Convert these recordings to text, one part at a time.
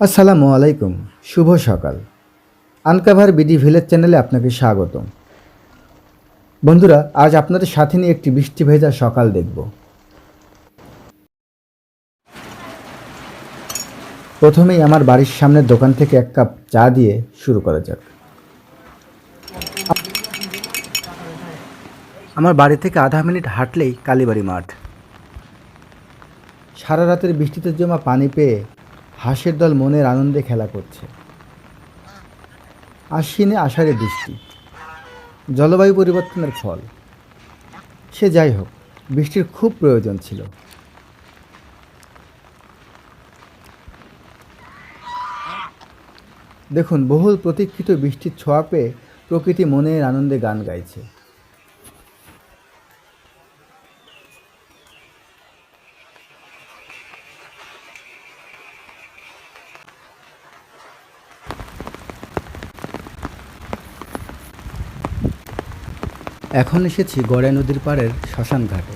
আসসালামু আলাইকুম। শুভ সকাল। আনকাভার বিডি ভিলেজ চ্যানেলে আপনাকে স্বাগতম। বন্ধুরা, আজ আপনাদের সাথে নিয়ে একটি বৃষ্টি ভেজা সকাল দেখব। প্রথমেই আমার বাড়ির সামনের দোকান থেকে এক কাপ চা দিয়ে শুরু করা যাক। আমার বাড়ি থেকে আধা মিনিট হাঁটলেই কালীবাড়ি মাঠ। সারা রাতের বৃষ্টিতে জমা পানি পেয়ে হাঁসের দল মনের আনন্দে খেলা করছে। আশ্বিনে আষাঢ়ে বৃষ্টি, জলবায়ু পরিবর্তনের ফল। সে যাই হোক, বৃষ্টির খুব প্রয়োজন ছিল। দেখুন, বহুল প্রতীক্ষিত বৃষ্টির ছোঁয়া পেয়ে প্রকৃতি মনের আনন্দে গান গাইছে। এখন এসেছি গড়াই নদীর পাড়ের শ্মশান ঘাটে।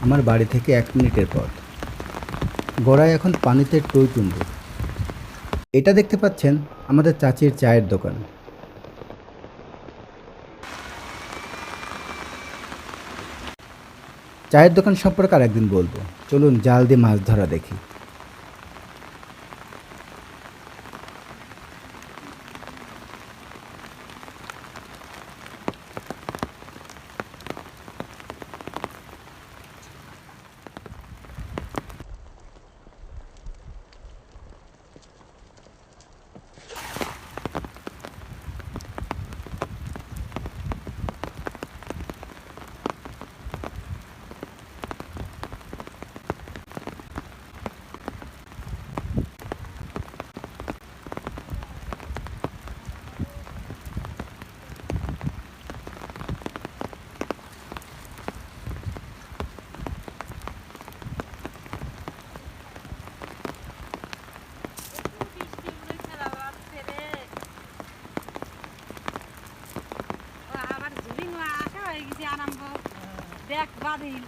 আমার বাড়ি থেকে 1 মিনিটের পথ। গড়াই এখন পানিতে টইটুম্বুর। এটা দেখতে পাচ্ছেন আমাদের চাচির চায়ের দোকান। চায়ের দোকান সম্পর্কে আর একদিন বলবো। চলুন জাল দিয়ে মাছ ধরা দেখি। দেখ বাদিল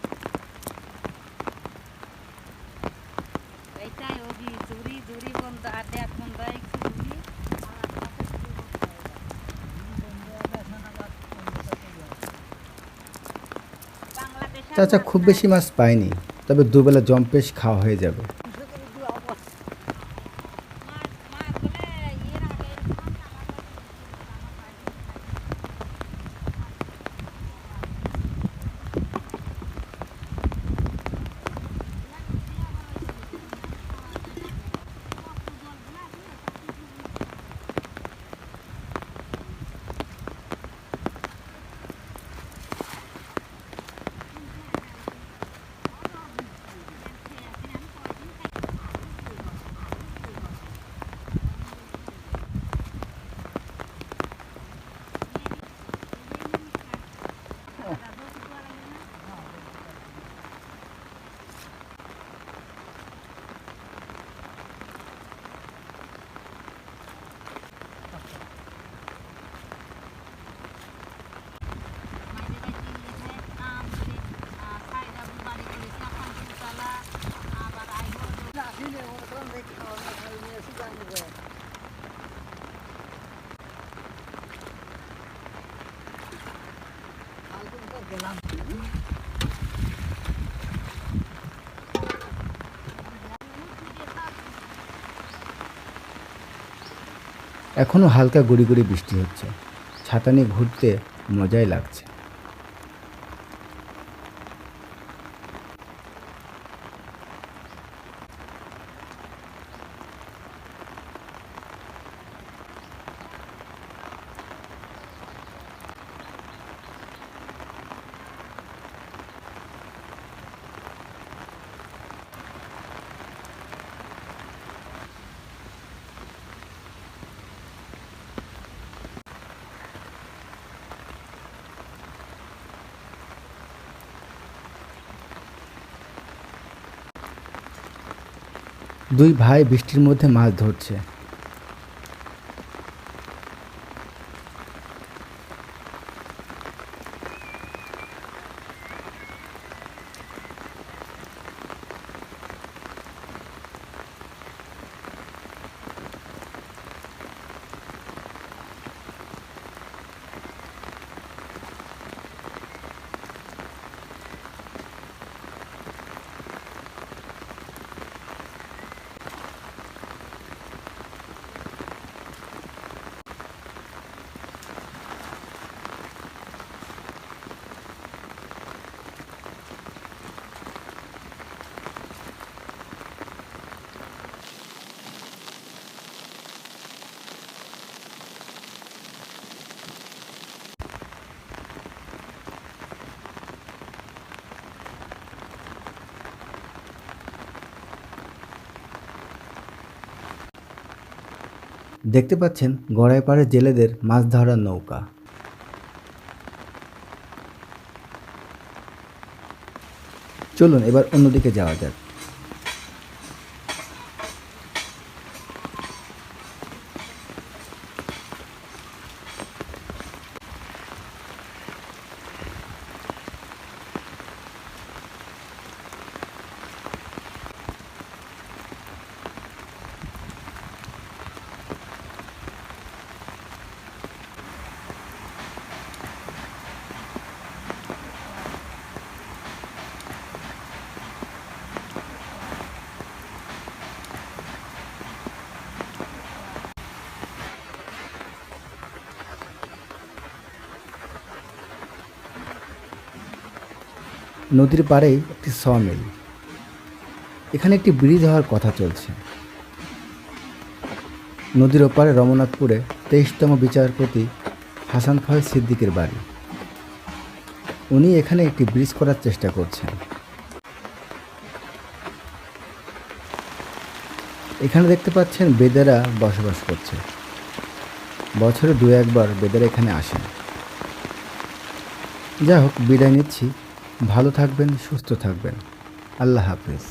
এইটাই ওগি জুরি জুরি বন্ধ আর দেখ বন্ধ জুরি বাংলাদেশের চাচা খুব বেশি মাছ পায়নি, তবে দুবেলা জম্পেশ খাওয়া হয়ে যাবে। মাছ মাছ বলে এর আগে এখনও হালকা গুড়ি গুড়ি বৃষ্টি হচ্ছে। ছাতা নিয়ে ঘুরতে মজাই লাগছে। দুই ভাই বৃষ্টির মধ্যে মাছ ধরছে। দেখতে পাচ্ছেন গড়াই পাড়ে জেলেদের মাছ ধরার নৌকা। চলুন এবার অন্যদিকে যাওয়া যাক। নদীর পাড়েই একটি সমিল। এখানে একটি ব্রিজ হওয়ার কথা চলছে। নদীর ওপারে রমনাথপুরে 23তম বিচারপতি হাসান ফয়েজ সিদ্দিকের বাড়ি। উনি এখানে একটি ব্রিজ করার চেষ্টা করছেন। এখানে দেখতে পাচ্ছেন বেদেরা বসবাস করছে। বছরে 2-1বার বেদেরা এখানে আসেন। যা হোক, বিদায় নিচ্ছি। ভালো থাকবেন, সুস্থ থাকবেন। আল্লাহ হাফেজ।